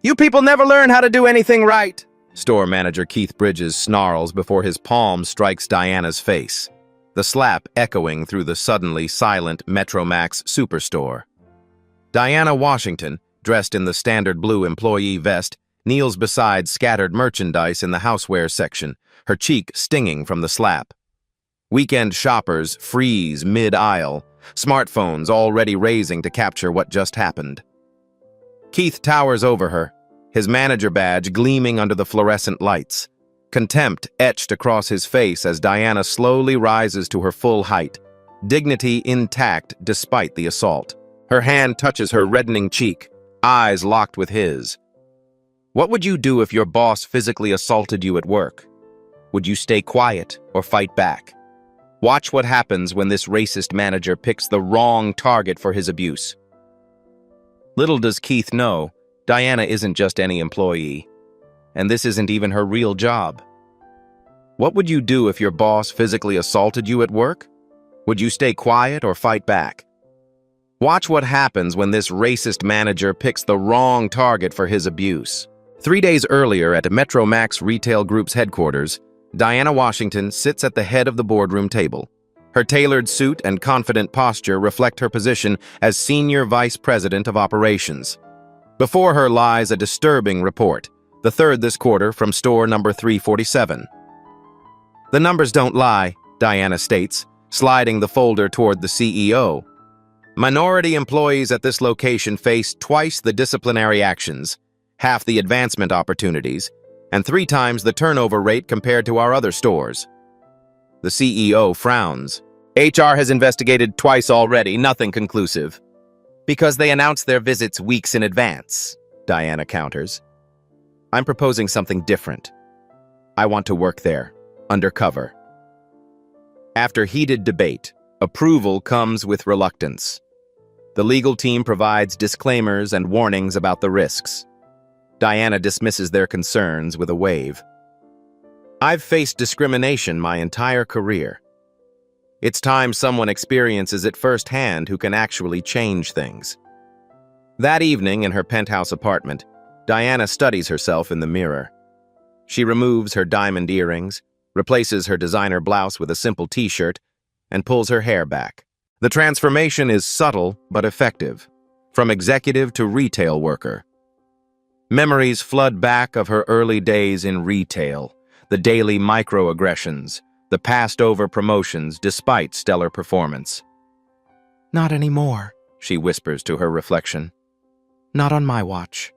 You people never learn how to do anything right, store manager Keith Bridges snarls before his palm strikes Diana's face, the slap echoing through the suddenly silent Metromax superstore. Diana Washington, dressed in the standard blue employee vest, kneels beside scattered merchandise in the houseware section, her cheek stinging from the slap. Weekend shoppers freeze mid-aisle, smartphones already raising to capture what just happened. Keith towers over her, his manager badge gleaming under the fluorescent lights, contempt etched across his face as Diana slowly rises to her full height, dignity intact despite the assault. Her hand touches her reddening cheek, eyes locked with his. What would you do if your boss physically assaulted you at work? Would you stay quiet or fight back? Watch what happens when this racist manager picks the wrong target for his abuse. Little does Keith know, Diana isn't just any employee, and this isn't even her real job. What would you do if your boss physically assaulted you at work? Would you stay quiet or fight back? Watch what happens when this racist manager picks the wrong target for his abuse. 3 days earlier at Metromax Retail Group's headquarters, Diana Washington sits at the head of the boardroom table. Her tailored suit and confident posture reflect her position as Senior Vice President of Operations. Before her lies a disturbing report, the third this quarter from store number 347. The numbers don't lie, Diana states, sliding the folder toward the CEO. Minority employees at this location face twice the disciplinary actions, half the advancement opportunities, and 3 times the turnover rate compared to our other stores. The CEO frowns. HR has investigated twice already, nothing conclusive. Because they announced their visits weeks in advance, Diana counters. I'm proposing something different. I want to work there, undercover. After heated debate, approval comes with reluctance. The legal team provides disclaimers and warnings about the risks. Diana dismisses their concerns with a wave. I've faced discrimination my entire career. It's time someone experiences it firsthand who can actually change things. That evening in her penthouse apartment, Diana studies herself in the mirror. She removes her diamond earrings, replaces her designer blouse with a simple t-shirt, and pulls her hair back. The transformation is subtle but effective, from executive to retail worker. Memories flood back of her early days in retail, the daily microaggressions, the passed-over promotions despite stellar performance. Not anymore, she whispers to her reflection. Not on my watch.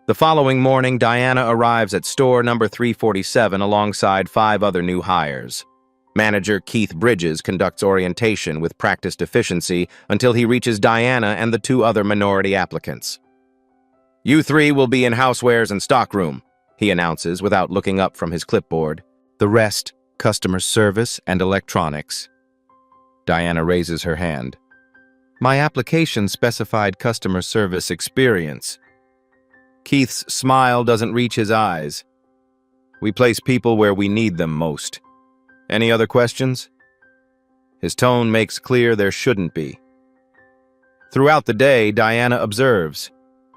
The following morning, Diana arrives at store number 347 alongside 5 other new hires. Manager Keith Bridges conducts orientation with practiced efficiency until he reaches Diana and the 2 other minority applicants. You 3 will be in housewares and stockroom, he announces without looking up from his clipboard. The rest, customer service and electronics. Diana raises her hand. My application specified customer service experience. Keith's smile doesn't reach his eyes. We place people where we need them most. Any other questions? His tone makes clear there shouldn't be. Throughout the day, Diana observes.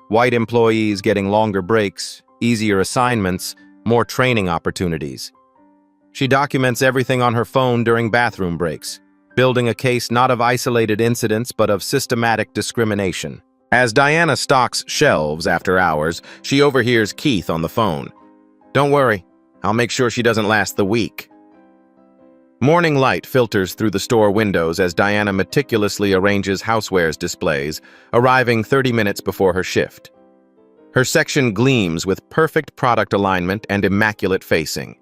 White employees getting longer breaks, easier assignments, more training opportunities. She documents everything on her phone during bathroom breaks, building a case not of isolated incidents but of systematic discrimination. As Diana stocks shelves after hours, she overhears Keith on the phone. Don't worry, I'll make sure she doesn't last the week. Morning light filters through the store windows as Diana meticulously arranges housewares displays, arriving 30 minutes before her shift. Her section gleams with perfect product alignment and immaculate facing.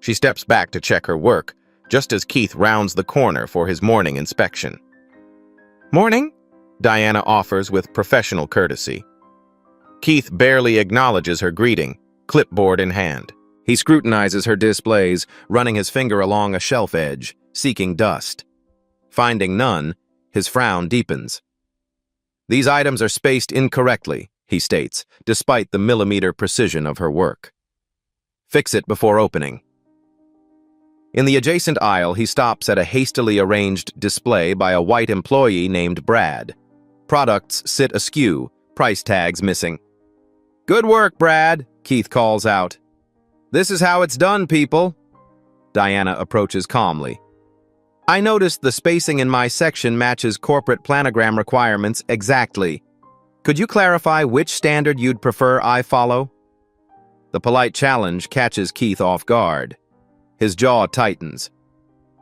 She steps back to check her work, just as Keith rounds the corner for his morning inspection. Morning, Diana offers with professional courtesy. Keith barely acknowledges her greeting, clipboard in hand. He scrutinizes her displays, running his finger along a shelf edge, seeking dust. Finding none, his frown deepens. These items are spaced incorrectly, he states, despite the millimeter precision of her work. Fix it before opening. In the adjacent aisle, he stops at a hastily arranged display by a white employee named Brad. Products sit askew, price tags missing. Good work, Brad, Keith calls out. This is how it's done, people. Diana approaches calmly. I noticed the spacing in my section matches corporate planogram requirements exactly. Could you clarify which standard you'd prefer I follow? The polite challenge catches Keith off guard. His jaw tightens.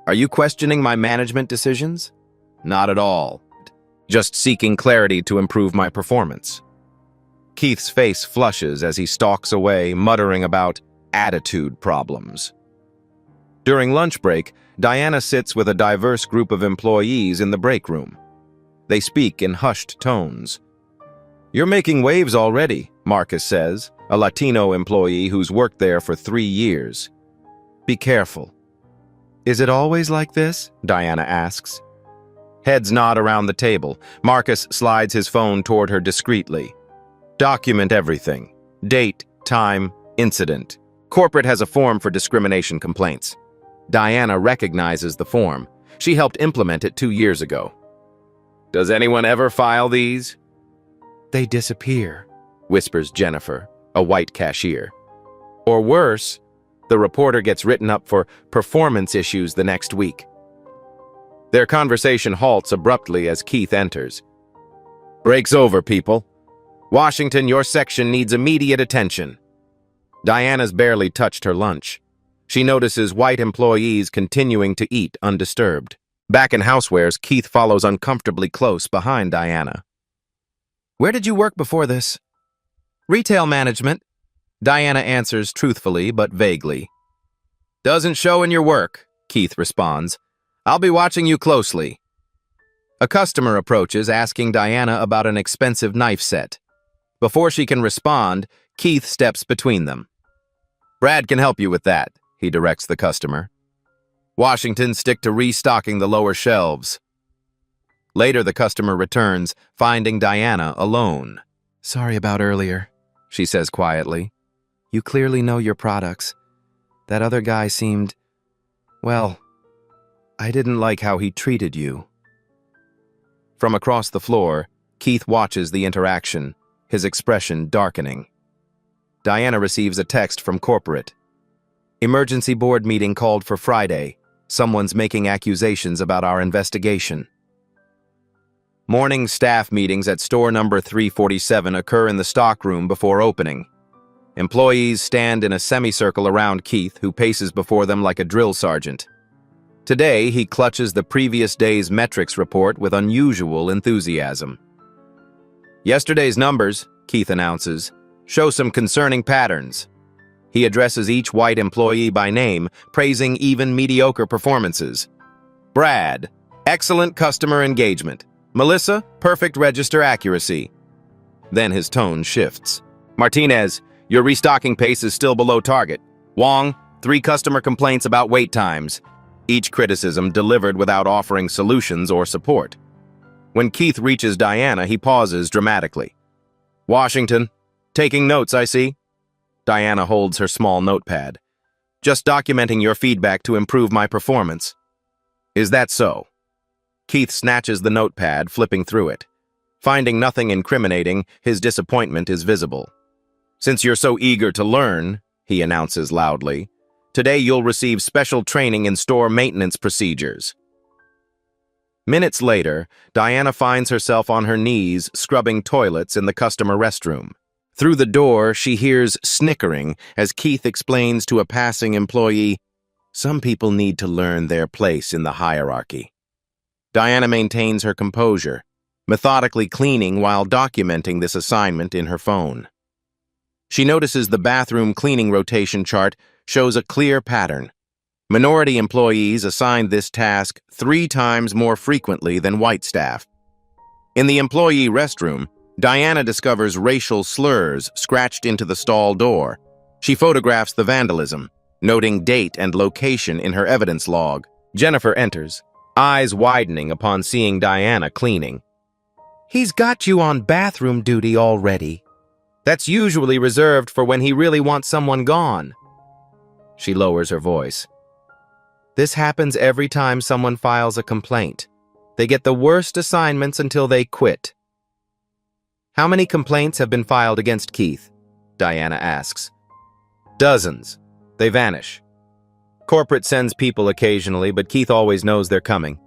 Are you questioning my management decisions? Not at all. Just seeking clarity to improve my performance. Keith's face flushes as he stalks away, muttering about attitude problems. During lunch break, Diana sits with a diverse group of employees in the break room. They speak in hushed tones. You're making waves already, Marcus says, a Latino employee who's worked there for 3 years. Be careful. Is it always like this? Diana asks. Heads nod around the table. Marcus slides his phone toward her discreetly. Document everything. Date, time, incident. Corporate has a form for discrimination complaints. Diana recognizes the form. She helped implement it 2 years ago. Does anyone ever file these? They disappear, whispers Jennifer, a white cashier. Or worse, the reporter gets written up for performance issues the next week. Their conversation halts abruptly as Keith enters. Break's over, people. Washington, your section needs immediate attention. Diana's barely touched her lunch. She notices white employees continuing to eat undisturbed. Back in Housewares, Keith follows uncomfortably close behind Diana. Where did you work before this? Retail management. Diana answers truthfully but vaguely. Doesn't show in your work, Keith responds. I'll be watching you closely. A customer approaches, asking Diana about an expensive knife set. Before she can respond, Keith steps between them. Brad can help you with that, he directs the customer. Washington, stick to restocking the lower shelves. Later, the customer returns, finding Diana alone. Sorry about earlier, she says quietly. You clearly know your products. That other guy seemed... well, I didn't like how he treated you. From across the floor, Keith watches the interaction, his expression darkening. Diana receives a text from corporate. Emergency board meeting called for Friday. Someone's making accusations about our investigation. Morning staff meetings at store number 347 occur in the stockroom before opening. Employees stand in a semicircle around Keith, who paces before them like a drill sergeant. Today, he clutches the previous day's metrics report with unusual enthusiasm. Yesterday's numbers, Keith announces, show some concerning patterns. He addresses each white employee by name, praising even mediocre performances. Brad, excellent customer engagement. Melissa, perfect register accuracy. Then his tone shifts. Martinez, your restocking pace is still below target. Wong, 3 customer complaints about wait times. Each criticism delivered without offering solutions or support. When Keith reaches Diana, he pauses dramatically. Washington, taking notes, I see. Diana holds her small notepad. Just documenting your feedback to improve my performance. Is that so? Keith snatches the notepad, flipping through it. Finding nothing incriminating, his disappointment is visible. Since you're so eager to learn, he announces loudly, today you'll receive special training in store maintenance procedures. Minutes later, Diana finds herself on her knees scrubbing toilets in the customer restroom. Through the door, she hears snickering as Keith explains to a passing employee, some people need to learn their place in the hierarchy. Diana maintains her composure, methodically cleaning while documenting this assignment in her phone. She notices the bathroom cleaning rotation chart shows a clear pattern. Minority employees assigned this task 3 times more frequently than white staff. In the employee restroom, Diana discovers racial slurs scratched into the stall door. She photographs the vandalism, noting date and location in her evidence log. Jennifer enters, eyes widening upon seeing Diana cleaning. He's got you on bathroom duty already. That's usually reserved for when he really wants someone gone. She lowers her voice. This happens every time someone files a complaint. They get the worst assignments until they quit. How many complaints have been filed against Keith? Diana asks. Dozens. They vanish. Corporate sends people occasionally, but Keith always knows they're coming.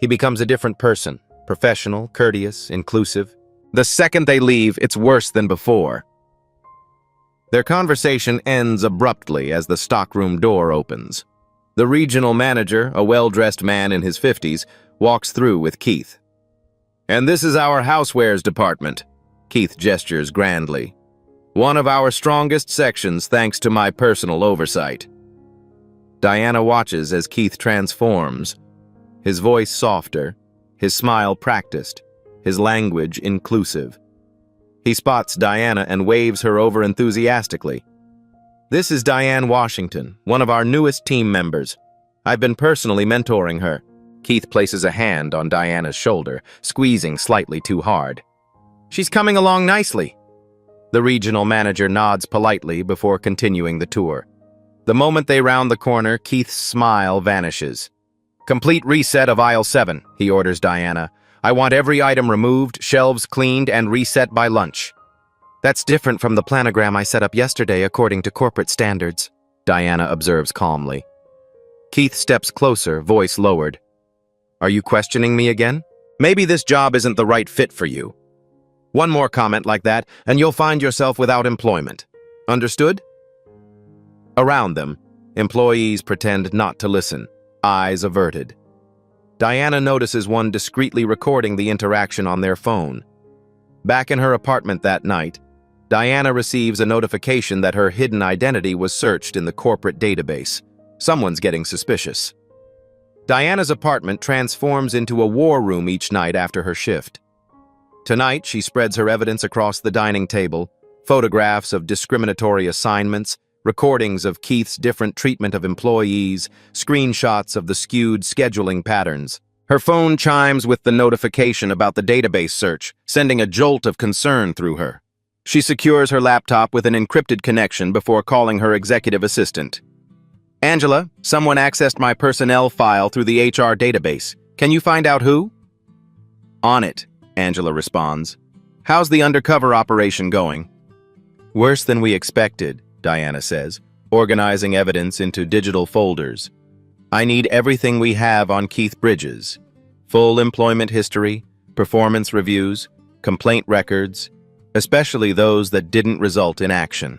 He becomes a different person, professional, courteous, inclusive. The second they leave, it's worse than before. Their conversation ends abruptly as the stockroom door opens. The regional manager, a well-dressed man in his 50s, walks through with Keith. And this is our housewares department, Keith gestures grandly. One of our strongest sections thanks to my personal oversight. Diana watches as Keith transforms, his voice softer, his smile practiced, his language inclusive. He spots Diana and waves her over enthusiastically. This is Diane Washington, one of our newest team members. I've been personally mentoring her. Keith places a hand on Diana's shoulder, squeezing slightly too hard. She's coming along nicely. The regional manager nods politely before continuing the tour. The moment they round the corner, Keith's smile vanishes. Complete reset of aisle 7, he orders Diana. I want every item removed, shelves cleaned, and reset by lunch. That's different from the planogram I set up yesterday according to corporate standards, Diana observes calmly. Keith steps closer, voice lowered. Are you questioning me again? Maybe this job isn't the right fit for you. One more comment like that, and you'll find yourself without employment. Understood? Around them, employees pretend not to listen, eyes averted. Diana notices one discreetly recording the interaction on their phone. Back in her apartment that night, Diana receives a notification that her hidden identity was searched in the corporate database. Someone's getting suspicious. Diana's apartment transforms into a war room each night after her shift. Tonight, she spreads her evidence across the dining table, photographs of discriminatory assignments, recordings of Keith's different treatment of employees, screenshots of the skewed scheduling patterns. Her phone chimes with the notification about the database search, sending a jolt of concern through her. She secures her laptop with an encrypted connection before calling her executive assistant. Angela, someone accessed my personnel file through the HR database. Can you find out who? On it, Angela responds. How's the undercover operation going? Worse than we expected, Diana says, organizing evidence into digital folders. I need everything we have on Keith Bridges. Full employment history, performance reviews, complaint records, especially those that didn't result in action.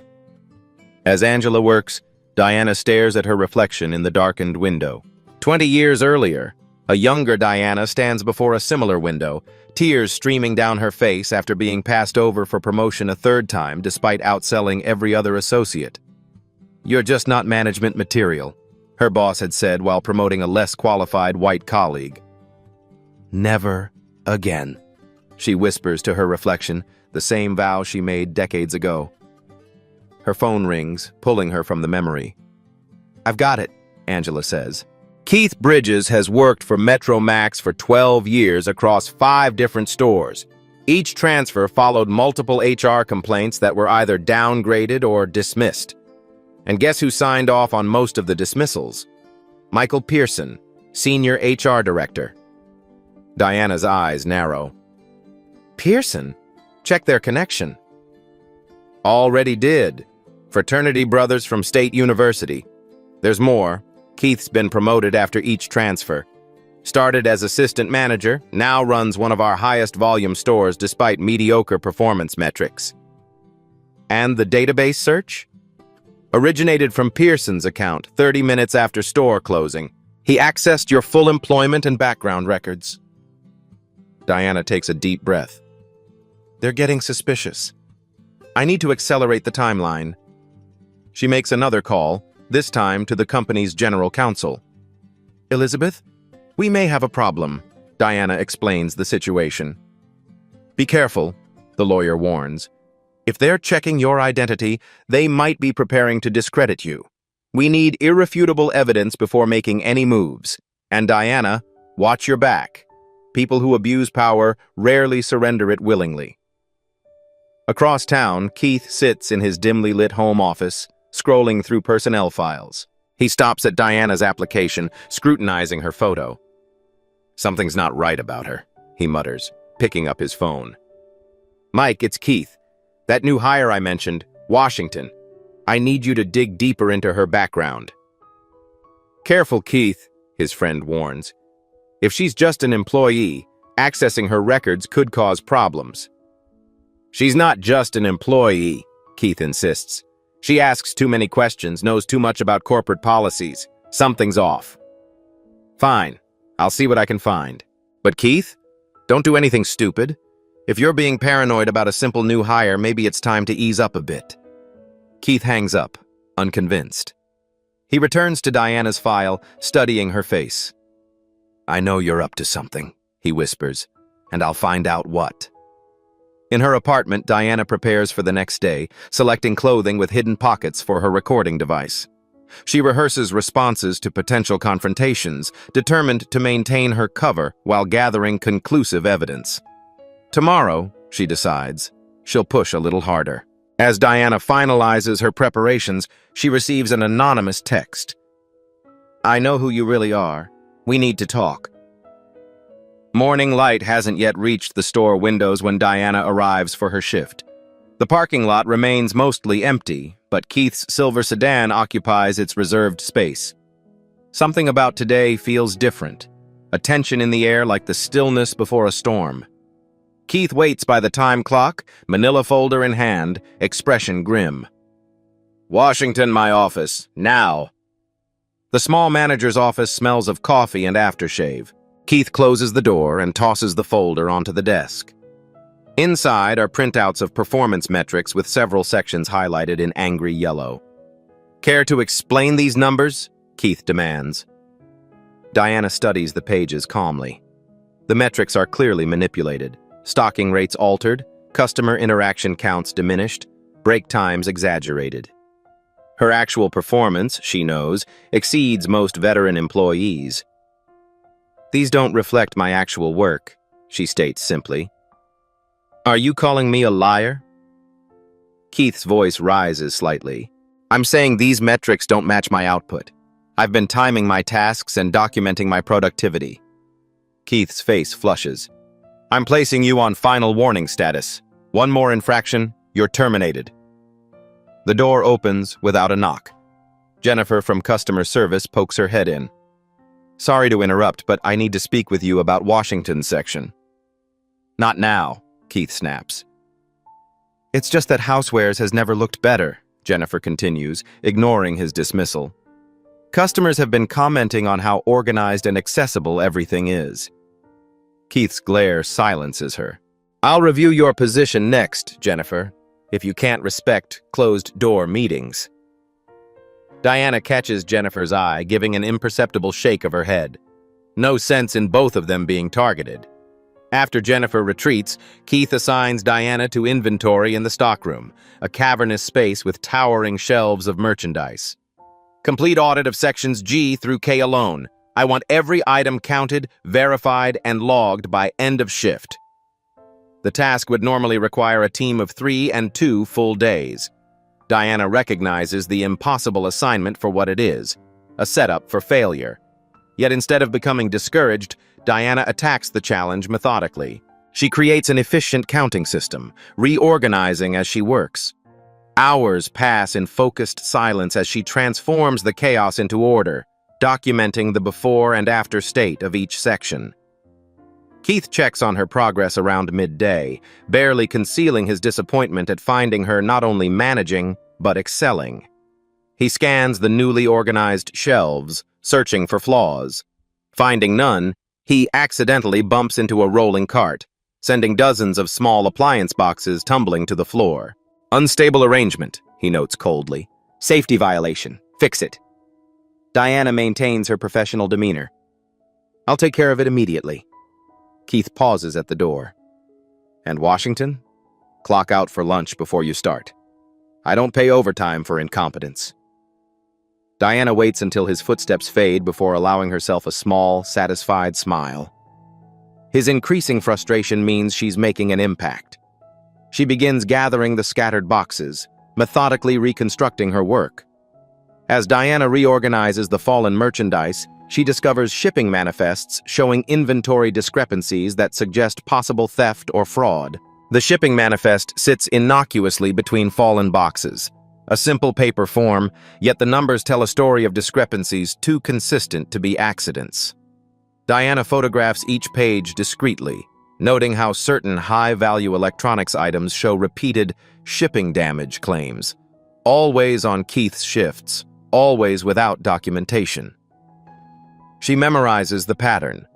As Angela works, Diana stares at her reflection in the darkened window. 20 years earlier, a younger Diana stands before a similar window, tears streaming down her face after being passed over for promotion a third time despite outselling every other associate. You're just not management material, her boss had said while promoting a less qualified white colleague. Never again, she whispers to her reflection, the same vow she made decades ago. Her phone rings, pulling her from the memory. I've got it, Angela says. Keith Bridges has worked for Metro Max for 12 years across 5 different stores. Each transfer followed multiple HR complaints that were either downgraded or dismissed. And guess who signed off on most of the dismissals? Michael Pearson, Senior HR Director. Diana's eyes narrow. Pearson? Check their connection. Already did. Fraternity brothers from State University. There's more. Keith's been promoted after each transfer. Started as assistant manager, now runs one of our highest volume stores despite mediocre performance metrics. And the database search? Originated from Pearson's account 30 minutes after store closing. He accessed your full employment and background records. Diana takes a deep breath. They're getting suspicious. I need to accelerate the timeline. She makes another call, this time to the company's general counsel. Elizabeth, we may have a problem, Diana explains the situation. Be careful, the lawyer warns. If they're checking your identity, they might be preparing to discredit you. We need irrefutable evidence before making any moves. And Diana, watch your back. People who abuse power rarely surrender it willingly. Across town, Keith sits in his dimly lit home office, scrolling through personnel files. He stops at Diana's application, scrutinizing her photo. Something's not right about her, he mutters, picking up his phone. Mike, it's Keith. That new hire I mentioned, Washington, I need you to dig deeper into her background. Careful, Keith, his friend warns. If she's just an employee, accessing her records could cause problems. She's not just an employee, Keith insists. She asks too many questions, knows too much about corporate policies. Something's off. Fine, I'll see what I can find. But Keith, don't do anything stupid. If you're being paranoid about a simple new hire, maybe it's time to ease up a bit. Keith hangs up, unconvinced. He returns to Diana's file, studying her face. I know you're up to something, he whispers, and I'll find out what. In her apartment, Diana prepares for the next day, selecting clothing with hidden pockets for her recording device. She rehearses responses to potential confrontations, determined to maintain her cover while gathering conclusive evidence. Tomorrow, she decides, she'll push a little harder. As Diana finalizes her preparations, she receives an anonymous text. I know who you really are. We need to talk. Morning light hasn't yet reached the store windows when Diana arrives for her shift. The parking lot remains mostly empty, but Keith's silver sedan occupies its reserved space. Something about today feels different, a tension in the air like the stillness before a storm. Keith waits by the time clock, manila folder in hand, expression grim. Washington, my office, now. The small manager's office smells of coffee and aftershave. Keith closes the door and tosses the folder onto the desk. Inside are printouts of performance metrics with several sections highlighted in angry yellow. Care to explain these numbers? Keith demands. Diana studies the pages calmly. The metrics are clearly manipulated. Stocking rates altered, customer interaction counts diminished, break times exaggerated. Her actual performance, she knows, exceeds most veteran employees. These don't reflect my actual work, she states simply. Are you calling me a liar? Keith's voice rises slightly. I'm saying these metrics don't match my output. I've been timing my tasks and documenting my productivity. Keith's face flushes. I'm placing you on final warning status. One more infraction, you're terminated. The door opens without a knock. Jennifer from customer service pokes her head in. Sorry to interrupt, but I need to speak with you about Washington's section. Not now, Keith snaps. It's just that Housewares has never looked better, Jennifer continues, ignoring his dismissal. Customers have been commenting on how organized and accessible everything is. Keith's glare silences her. I'll review your position next, Jennifer, if you can't respect closed-door meetings. Diana catches Jennifer's eye, giving an imperceptible shake of her head. No sense in both of them being targeted. After Jennifer retreats, Keith assigns Diana to inventory in the stockroom, a cavernous space with towering shelves of merchandise. Complete audit of sections G through K alone. I want every item counted, verified, and logged by end of shift. The task would normally require a team of 3 and 2 full days. Diana recognizes the impossible assignment for what it is, a setup for failure. Yet instead of becoming discouraged, Diana attacks the challenge methodically. She creates an efficient counting system, reorganizing as she works. Hours pass in focused silence as she transforms the chaos into order, documenting the before and after state of each section. Keith checks on her progress around midday, barely concealing his disappointment at finding her not only managing, but excelling. He scans the newly organized shelves, searching for flaws. Finding none, he accidentally bumps into a rolling cart, sending dozens of small appliance boxes tumbling to the floor. Unstable arrangement, he notes coldly. Safety violation. Fix it. Diana maintains her professional demeanor. I'll take care of it immediately. Keith pauses at the door. And Washington? Clock out for lunch before you start. I don't pay overtime for incompetence. Diana waits until his footsteps fade before allowing herself a small, satisfied smile. His increasing frustration means she's making an impact. She begins gathering the scattered boxes, methodically reconstructing her work. As Diana reorganizes the fallen merchandise, she discovers shipping manifests showing inventory discrepancies that suggest possible theft or fraud. The shipping manifest sits innocuously between fallen boxes. A simple paper form, yet the numbers tell a story of discrepancies too consistent to be accidents. Diana photographs each page discreetly, noting how certain high-value electronics items show repeated shipping damage claims, always on Keith's shifts, always without documentation. She memorizes the pattern.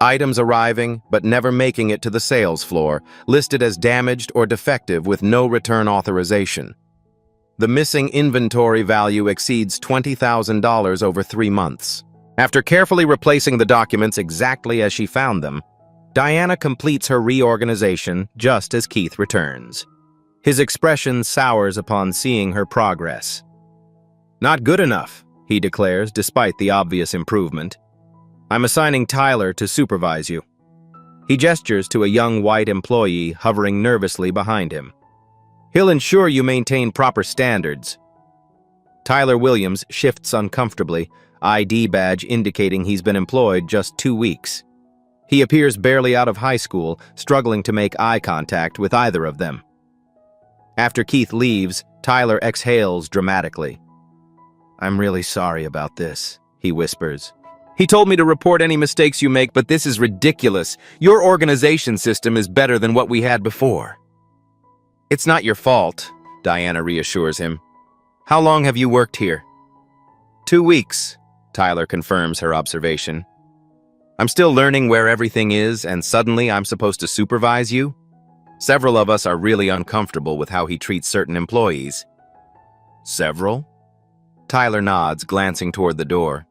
Items arriving but never making it to the sales floor, listed as damaged or defective with no return authorization. The missing inventory value exceeds $20,000 over 3 months. After carefully replacing the documents exactly as she found them, Diana completes her reorganization just as Keith returns. His expression sours upon seeing her progress. "Not good enough," he declares, despite the obvious improvement. "I'm assigning Tyler to supervise you." He gestures to a young white employee hovering nervously behind him. "He'll ensure you maintain proper standards." Tyler Williams shifts uncomfortably, ID badge indicating he's been employed just 2 weeks. He appears barely out of high school, struggling to make eye contact with either of them. After Keith leaves, Tyler exhales dramatically. "I'm really sorry about this," he whispers. "He told me to report any mistakes you make, but this is ridiculous. Your organization system is better than what we had before." "It's not your fault," Diana reassures him. "How long have you worked here?" 2 weeks, Tyler confirms her observation. "I'm still learning where everything is, and suddenly I'm supposed to supervise you? Several of us are really uncomfortable with how he treats certain employees." "Several?" Tyler nods, glancing toward the door.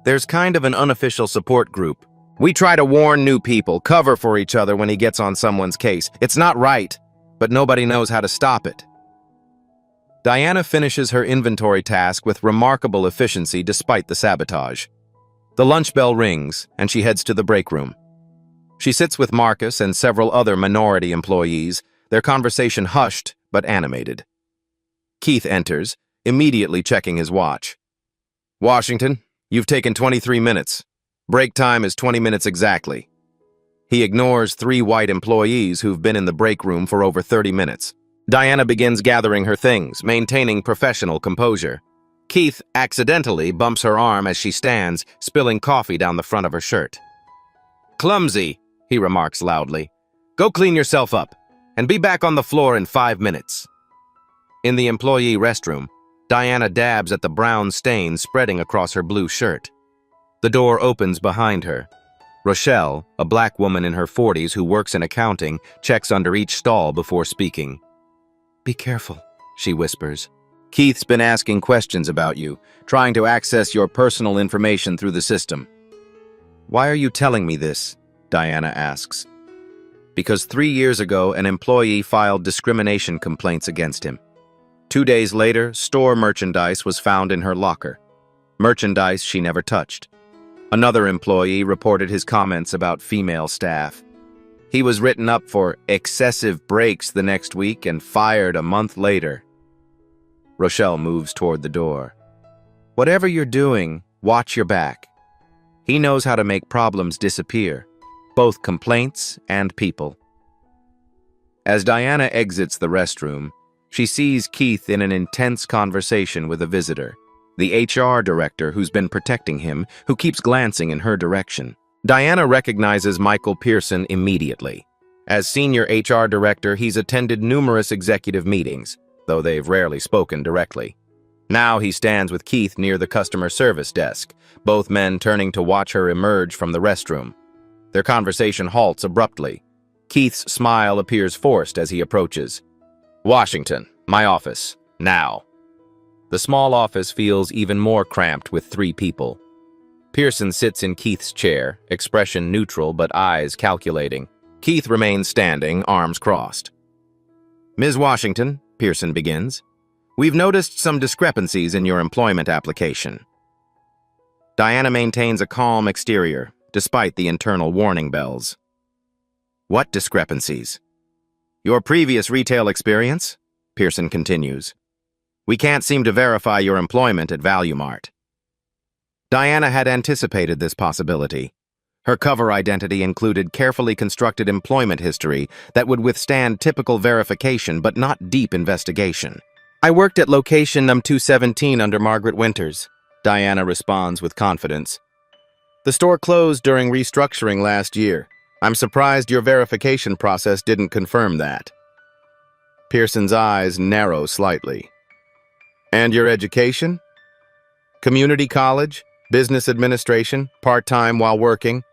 "There's kind of an unofficial support group. We try to warn new people, cover for each other when he gets on someone's case. It's not right, but nobody knows how to stop it." Diana finishes her inventory task with remarkable efficiency despite the sabotage. The lunch bell rings, and she heads to the break room. She sits with Marcus and several other minority employees, their conversation hushed but animated. Keith enters, immediately checking his watch. "Washington, you've taken 23 minutes. Break time is 20 minutes exactly." He ignores 3 white employees who've been in the break room for over 30 minutes. Diana begins gathering her things, maintaining professional composure. Keith accidentally bumps her arm as she stands, spilling coffee down the front of her shirt. "Clumsy," he remarks loudly. "Go clean yourself up, and be back on the floor in 5 minutes." In the employee restroom, Diana dabs at the brown stain spreading across her blue shirt. The door opens behind her. Rochelle, a black woman in her 40s who works in accounting, checks under each stall before speaking. "Be careful," she whispers. "Keith's been asking questions about you, trying to access your personal information through the system." "Why are you telling me this?" Diana asks. "Because 3 years ago, an employee filed discrimination complaints against him. 2 days later, store merchandise was found in her locker. Merchandise she never touched. Another employee reported his comments about female staff. He was written up for excessive breaks the next week and fired a month later." Rochelle moves toward the door. "Whatever you're doing, watch your back. He knows how to make problems disappear, both complaints and people." As Diana exits the restroom, she sees Keith in an intense conversation with a visitor, the HR director who's been protecting him, who keeps glancing in her direction. Diana recognizes Michael Pearson immediately. As senior HR director, he's attended numerous executive meetings, though they've rarely spoken directly. Now he stands with Keith near the customer service desk, both men turning to watch her emerge from the restroom. Their conversation halts abruptly. Keith's smile appears forced as he approaches. "Washington, my office, now." The small office feels even more cramped with 3 people. Pearson sits in Keith's chair, expression neutral but eyes calculating. Keith remains standing, arms crossed. "Ms. Washington," Pearson begins, "we've noticed some discrepancies in your employment application." Diana maintains a calm exterior, despite the internal warning bells. "What discrepancies?" "Your previous retail experience," Pearson continues. "We can't seem to verify your employment at Value Mart." Diana had anticipated this possibility. Her cover identity included carefully constructed employment history that would withstand typical verification but not deep investigation. "I worked at location num 217 under Margaret Winters," Diana responds with confidence. "The store closed during restructuring last year. I'm surprised your verification process didn't confirm that." Pearson's eyes narrow slightly. "And your education? Community college? Business administration? Part-time while working?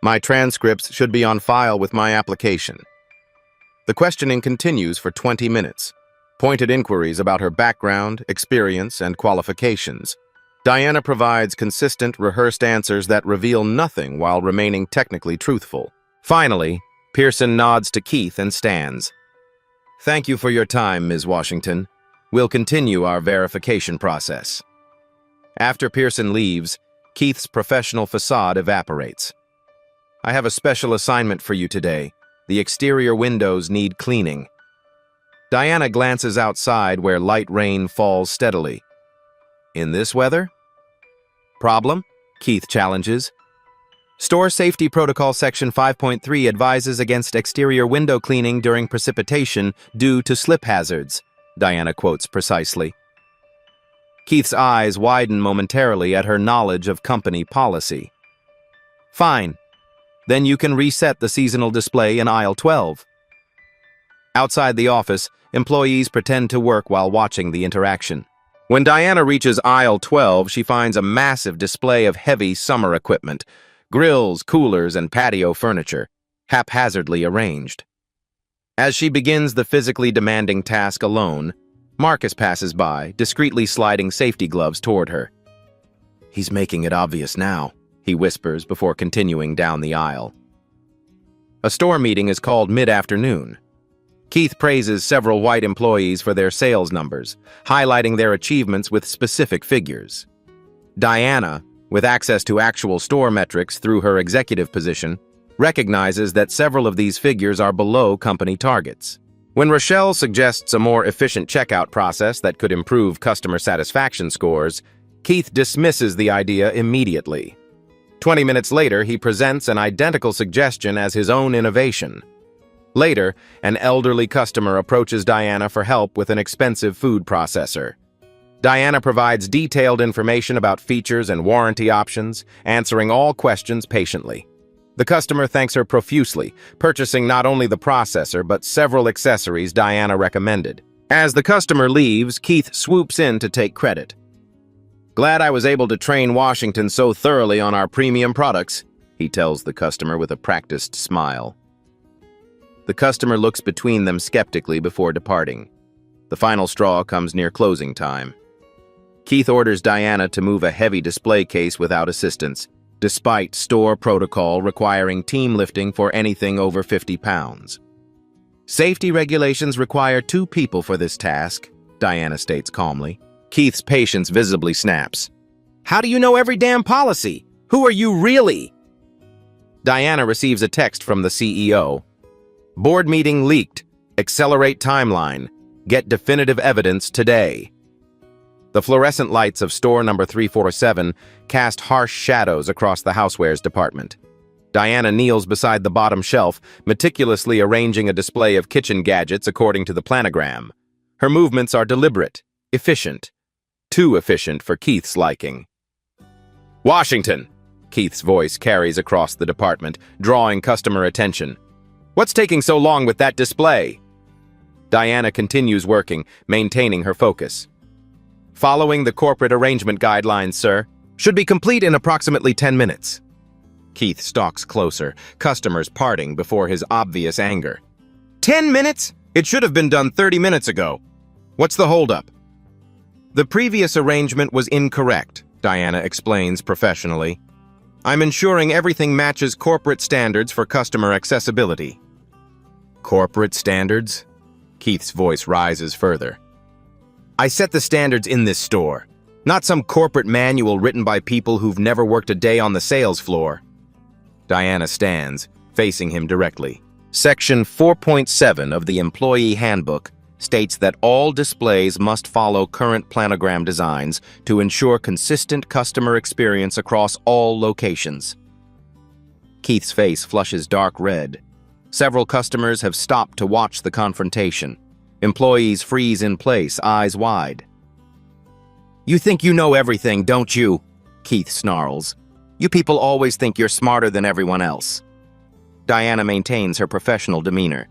My transcripts should be on file with my application." The questioning continues for 20 minutes. Pointed inquiries about her background, experience, and qualifications. Diana provides consistent, rehearsed answers that reveal nothing while remaining technically truthful. Finally, Pearson nods to Keith and stands. "Thank you for your time, Ms. Washington. We'll continue our verification process." After Pearson leaves, Keith's professional facade evaporates. "I have a special assignment for you today. The exterior windows need cleaning." Diana glances outside where light rain falls steadily. "In this weather?" "Problem?" Keith challenges. "Store Safety Protocol Section 5.3 advises against exterior window cleaning during precipitation due to slip hazards," Diana quotes precisely. Keith's eyes widen momentarily at her knowledge of company policy. "Fine. Then you can reset the seasonal display in aisle 12. Outside the office, employees pretend to work while watching the interaction. When Diana reaches aisle 12, she finds a massive display of heavy summer equipment, grills, coolers, and patio furniture, haphazardly arranged. As she begins the physically demanding task alone, Marcus passes by, discreetly sliding safety gloves toward her. "He's making it obvious now," he whispers before continuing down the aisle. A store meeting is called mid-afternoon. Keith praises several white employees for their sales numbers, highlighting their achievements with specific figures. Diana, with access to actual store metrics through her executive position, recognizes that several of these figures are below company targets. When Rochelle suggests a more efficient checkout process that could improve customer satisfaction scores, Keith dismisses the idea immediately. 20 minutes later, he presents an identical suggestion as his own innovation. Later, an elderly customer approaches Diana for help with an expensive food processor. Diana provides detailed information about features and warranty options, answering all questions patiently. The customer thanks her profusely, purchasing not only the processor but several accessories Diana recommended. As the customer leaves, Keith swoops in to take credit. "Glad I was able to train Washington so thoroughly on our premium products," he tells the customer with a practiced smile. The customer looks between them skeptically before departing. The final straw comes near closing time. Keith orders Diana to move a heavy display case without assistance, despite store protocol requiring team lifting for anything over 50 pounds. "Safety regulations require 2 people for this task," Diana states calmly. Keith's patience visibly snaps. "How do you know every damn policy? Who are you really?" Diana receives a text from the CEO. "Board meeting leaked. Accelerate timeline. Get definitive evidence today." The fluorescent lights of store number 347 cast harsh shadows across the housewares department. Diana kneels beside the bottom shelf, meticulously arranging a display of kitchen gadgets according to the planogram. Her movements are deliberate, efficient. Too efficient for Keith's liking. "Washington!" Keith's voice carries across the department, drawing customer attention. "What's taking so long with that display?" Diana continues working, maintaining her focus. "Following the corporate arrangement guidelines, sir. Should be complete in approximately 10 minutes. Keith stalks closer, customers parting before his obvious anger. 10 minutes? It should have been done 30 minutes ago. What's the holdup? The previous arrangement was incorrect, Diana explains professionally. I'm ensuring everything matches corporate standards for customer accessibility. Corporate standards? Keith's voice rises further. I set the standards in this store, not some corporate manual written by people who've never worked a day on the sales floor. Diana stands, facing him directly. Section 4.7 of the Employee Handbook states that all displays must follow current planogram designs to ensure consistent customer experience across all locations. Keith's face flushes dark red. Several customers have stopped to watch the confrontation. Employees freeze in place, eyes wide. "You think you know everything, don't you?" Keith snarls. "You people always think you're smarter than everyone else." Diana maintains her professional demeanor.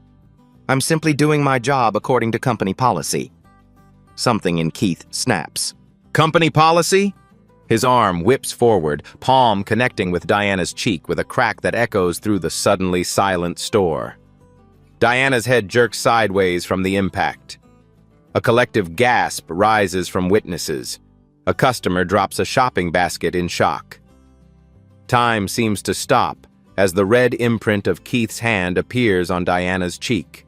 "I'm simply doing my job according to company policy." Something in Keith snaps. "Company policy?" His arm whips forward, palm connecting with Diana's cheek with a crack that echoes through the suddenly silent store. Diana's head jerks sideways from the impact. A collective gasp rises from witnesses. A customer drops a shopping basket in shock. Time seems to stop as the red imprint of Keith's hand appears on Diana's cheek.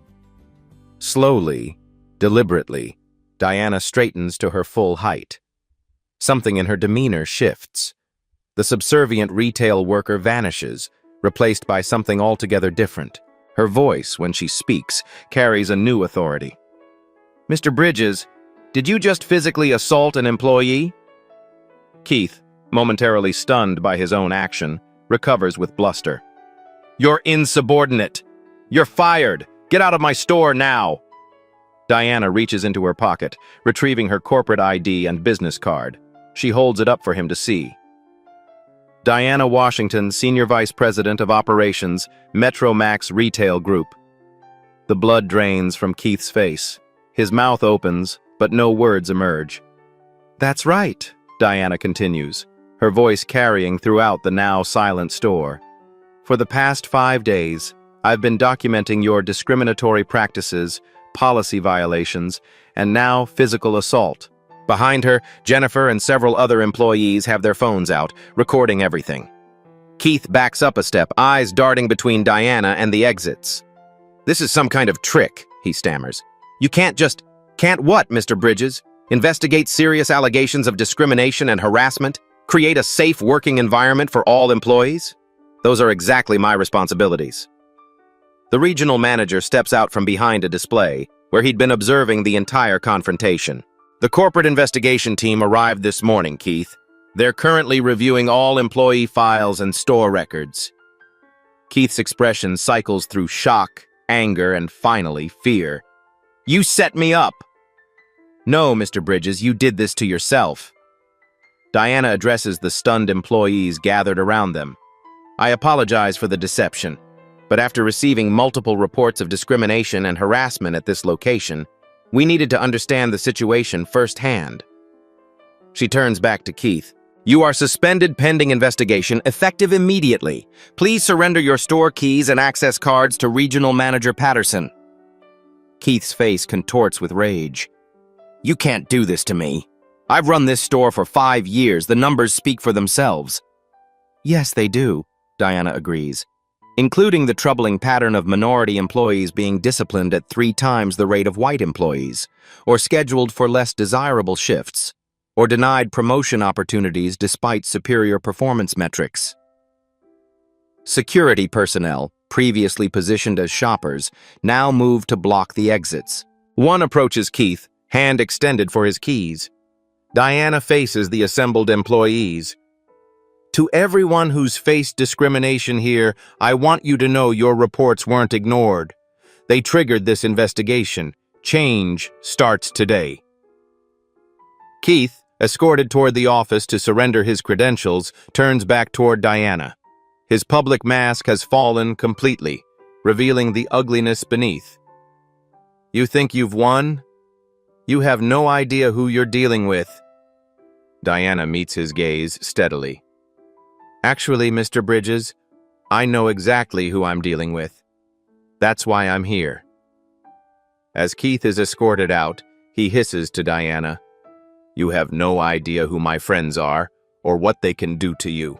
Slowly, deliberately, Diana straightens to her full height. Something in her demeanor shifts. The subservient retail worker vanishes, replaced by something altogether different. Her voice, when she speaks, carries a new authority. "Mr. Bridges, did you just physically assault an employee?" Keith, momentarily stunned by his own action, recovers with bluster. "You're insubordinate. You're fired. Get out of my store now." Diana reaches into her pocket, retrieving her corporate ID and business card. She holds it up for him to see. Diana Washington, Senior Vice President of Operations, Metro Max Retail Group. The blood drains from Keith's face. His mouth opens, but no words emerge. "That's right," Diana continues, her voice carrying throughout the now silent store. "For the past 5 days, I've been documenting your discriminatory practices, policy violations, and now physical assault." Behind her, Jennifer and several other employees have their phones out, recording everything. Keith backs up a step, eyes darting between Diana and the exits. "This is some kind of trick," he stammers. "You can't just—" "Can't what, Mr. Bridges? Investigate serious allegations of discrimination and harassment? Create a safe working environment for all employees? Those are exactly my responsibilities." The regional manager steps out from behind a display, where he'd been observing the entire confrontation. "The corporate investigation team arrived this morning, Keith. They're currently reviewing all employee files and store records." Keith's expression cycles through shock, anger, and finally, fear. "You set me up!" "No, Mr. Bridges, you did this to yourself." Diana addresses the stunned employees gathered around them. "I apologize for the deception, but after receiving multiple reports of discrimination and harassment at this location, we needed to understand the situation firsthand." She turns back to Keith. "You are suspended pending investigation, effective immediately. Please surrender your store keys and access cards to Regional Manager Patterson." Keith's face contorts with rage. "You can't do this to me. I've run this store for 5 years. The numbers speak for themselves." "Yes, they do," Diana agrees, including the troubling pattern of minority employees being disciplined at 3 times the rate of white employees, or scheduled for less desirable shifts, or denied promotion opportunities despite superior performance metrics. Security personnel, previously positioned as shoppers, now move to block the exits. One approaches Keith, hand extended for his keys. Diana faces the assembled employees. "To everyone who's faced discrimination here, I want you to know your reports weren't ignored. They triggered this investigation. Change starts today." Keith, escorted toward the office to surrender his credentials, turns back toward Diana. His public mask has fallen completely, revealing the ugliness beneath. "You think you've won? You have no idea who you're dealing with." Diana meets his gaze steadily. "Actually, Mr. Bridges, I know exactly who I'm dealing with. That's why I'm here." As Keith is escorted out, he hisses to Diana, "You have no idea who my friends are or what they can do to you."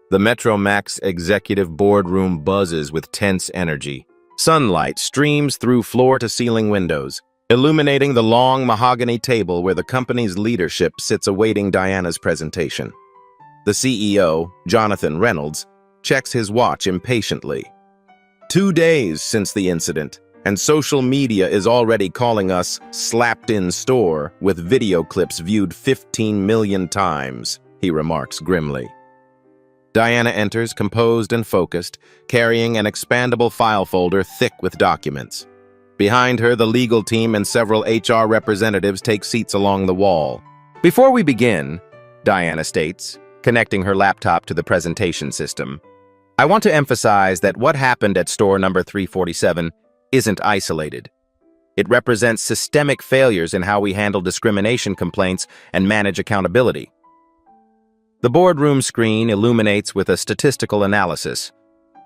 The Metro Max executive boardroom buzzes with tense energy. Sunlight streams through floor-to-ceiling windows, illuminating the long mahogany table where the company's leadership sits awaiting Diana's presentation. The CEO, Jonathan Reynolds, checks his watch impatiently. 2 days since the incident, and social media is already calling us slapped in store with video clips viewed 15 million times, he remarks grimly. Diana enters, composed and focused, carrying an expandable file folder thick with documents. Behind her, the legal team and several HR representatives take seats along the wall. "Before we begin," Diana states, connecting her laptop to the presentation system, "I want to emphasize that what happened at store number 347 isn't isolated. It represents systemic failures in how we handle discrimination complaints and manage accountability." The boardroom screen illuminates with a statistical analysis.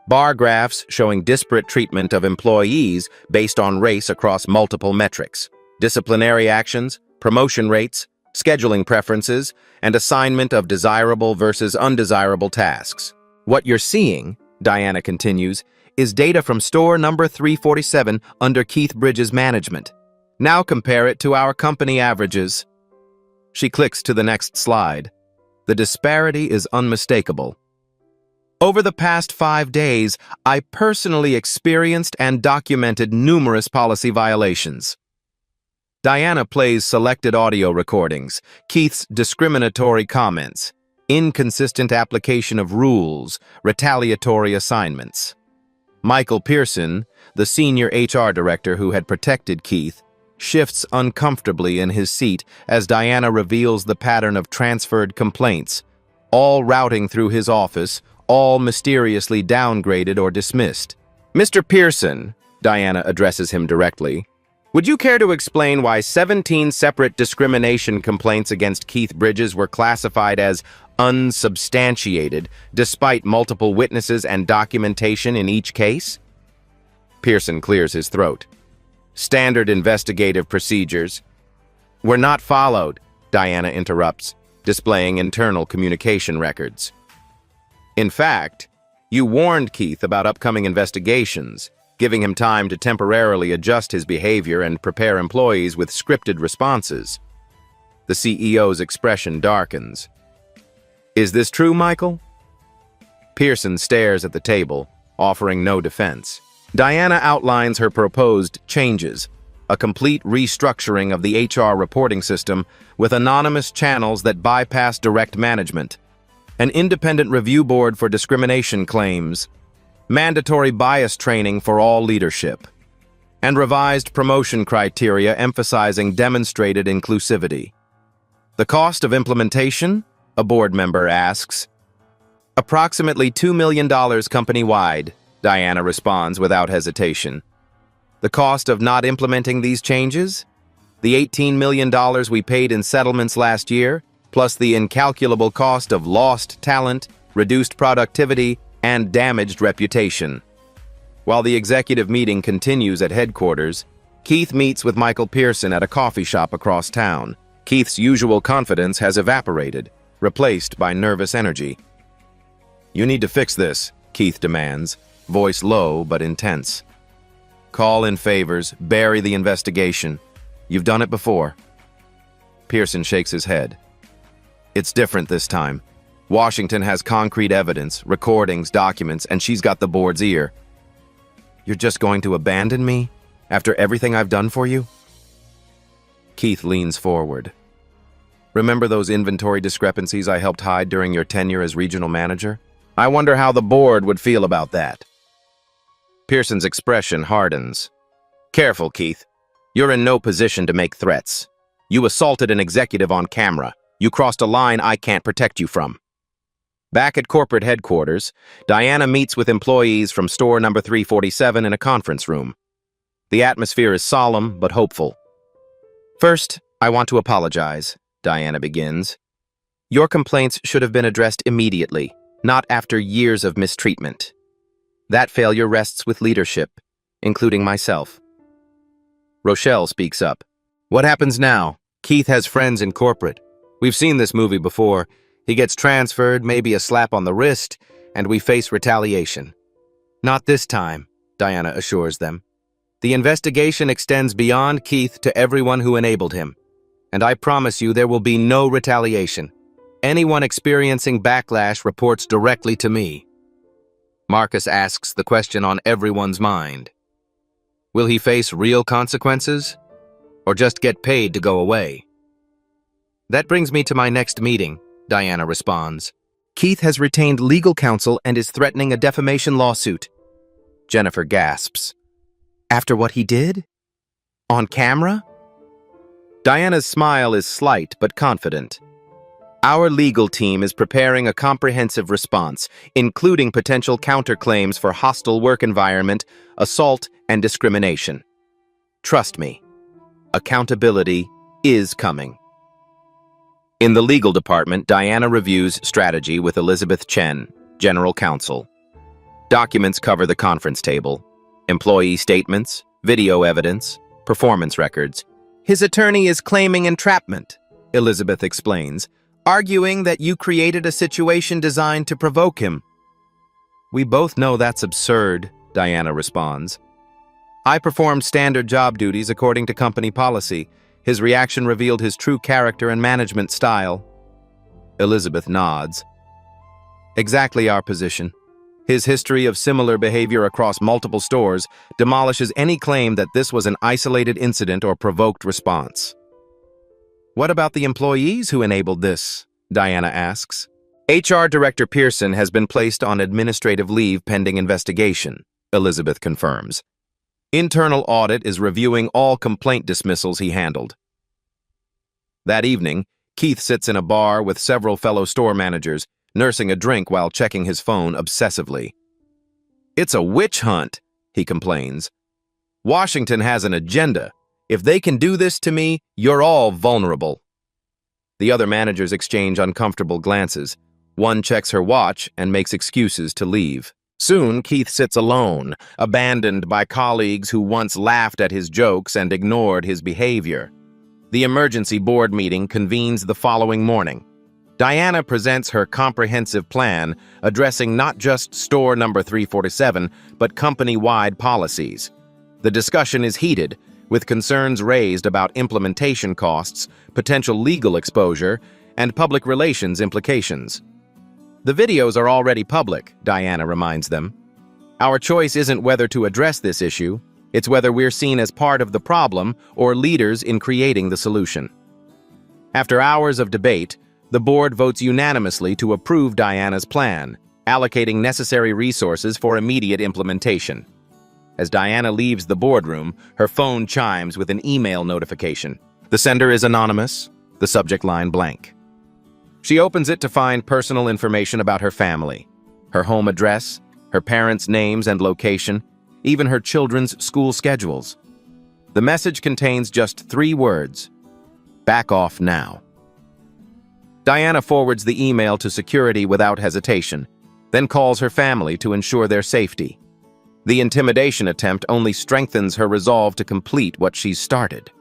Bar graphs showing disparate treatment of employees based on race across multiple metrics. Disciplinary actions, promotion rates, scheduling preferences, and assignment of desirable versus undesirable tasks. "What you're seeing," Diana continues, "is data from store number 347 under Keith Bridges' management. Now compare it to our company averages." She clicks to the next slide. The disparity is unmistakable. "Over the past 5 days, I personally experienced and documented numerous policy violations." Diana plays selected audio recordings, Keith's discriminatory comments, inconsistent application of rules, retaliatory assignments. Michael Pearson, the senior HR director who had protected Keith, shifts uncomfortably in his seat as Diana reveals the pattern of transferred complaints, all routing through his office, all mysteriously downgraded or dismissed. "Mr. Pearson," Diana addresses him directly, "would you care to explain why 17 separate discrimination complaints against Keith Bridges were classified as unsubstantiated, despite multiple witnesses and documentation in each case?" Pearson clears his throat. "Standard investigative procedures were not followed," Diana interrupts, displaying internal communication records. "In fact, you warned Keith about upcoming investigations, giving him time to temporarily adjust his behavior and prepare employees with scripted responses." The CEO's expression darkens. "Is this true, Michael?" Pearson stares at the table, offering no defense. Diana outlines her proposed changes, a complete restructuring of the HR reporting system with anonymous channels that bypass direct management, an independent review board for discrimination claims, mandatory bias training for all leadership, and revised promotion criteria emphasizing demonstrated inclusivity. "The cost of implementation?" a board member asks. "Approximately $2 million company-wide," Diana responds without hesitation. "The cost of not implementing these changes? The $18 million we paid in settlements last year, plus the incalculable cost of lost talent, reduced productivity, and damaged reputation." While the executive meeting continues at headquarters, Keith meets with Michael Pearson at a coffee shop across town. Keith's usual confidence has evaporated, replaced by nervous energy. "You need to fix this," Keith demands, voice low but intense. "Call in favors, bury the investigation. You've done it before." Pearson shakes his head. "It's different this time. Washington has concrete evidence, recordings, documents, and she's got the board's ear." "You're just going to abandon me after everything I've done for you?" Keith leans forward. "Remember those inventory discrepancies I helped hide during your tenure as regional manager? I wonder how the board would feel about that." Pearson's expression hardens. "Careful, Keith. You're in no position to make threats. You assaulted an executive on camera. You crossed a line I can't protect you from." Back at corporate headquarters, Diana meets with employees from store number 347 in a conference room. The atmosphere is solemn but hopeful. "First, I want to apologize," Diana begins. "Your complaints should have been addressed immediately, not after years of mistreatment. That failure rests with leadership, including myself." Rochelle speaks up. "What happens now? Keith has friends in corporate. We've seen this movie before. He gets transferred, maybe a slap on the wrist, and we face retaliation." "Not this time," Diana assures them. "The investigation extends beyond Keith to everyone who enabled him. And I promise you there will be no retaliation. Anyone experiencing backlash reports directly to me." Marcus asks the question on everyone's mind. Will he face real consequences, or just get paid to go away? "That brings me to my next meeting," Diana responds. Keith has retained legal counsel and is threatening a defamation lawsuit. Jennifer gasps. After what he did? On camera? Diana's smile is slight but confident. Our legal team is preparing a comprehensive response, including potential counterclaims for hostile work environment, assault, and discrimination. Trust me, accountability is coming. In the legal department, Diana reviews strategy with Elizabeth Chen, General Counsel. Documents cover the conference table, employee statements, video evidence, performance records. His attorney is claiming entrapment, Elizabeth explains, arguing that you created a situation designed to provoke him. We both know that's absurd, Diana responds. I performed standard job duties according to company policy. His reaction revealed his true character and management style. Elizabeth nods. Exactly our position. His history of similar behavior across multiple stores demolishes any claim that this was an isolated incident or provoked response. What about the employees who enabled this? Diana asks. HR Director Pearson has been placed on administrative leave pending investigation, Elizabeth confirms. Internal audit is reviewing all complaint dismissals he handled. That evening, Keith sits in a bar with several fellow store managers, nursing a drink while checking his phone obsessively. It's a witch hunt, he complains. Washington has an agenda. If they can do this to me, you're all vulnerable. The other managers exchange uncomfortable glances. One checks her watch and makes excuses to leave. Soon, Keith sits alone, abandoned by colleagues who once laughed at his jokes and ignored his behavior. The emergency board meeting convenes the following morning. Diana presents her comprehensive plan, addressing not just store number 347, but company-wide policies. The discussion is heated, with concerns raised about implementation costs, potential legal exposure, and public relations implications. The videos are already public, Diana reminds them. Our choice isn't whether to address this issue, it's whether we're seen as part of the problem or leaders in creating the solution. After hours of debate, the board votes unanimously to approve Diana's plan, allocating necessary resources for immediate implementation. As Diana leaves the boardroom, her phone chimes with an email notification. The sender is anonymous, the subject line blank. She opens it to find personal information about her family, her home address, her parents' names and location, even her children's school schedules. The message contains just 3 words: back off now. Diana forwards the email to security without hesitation, then calls her family to ensure their safety. The intimidation attempt only strengthens her resolve to complete what she's started.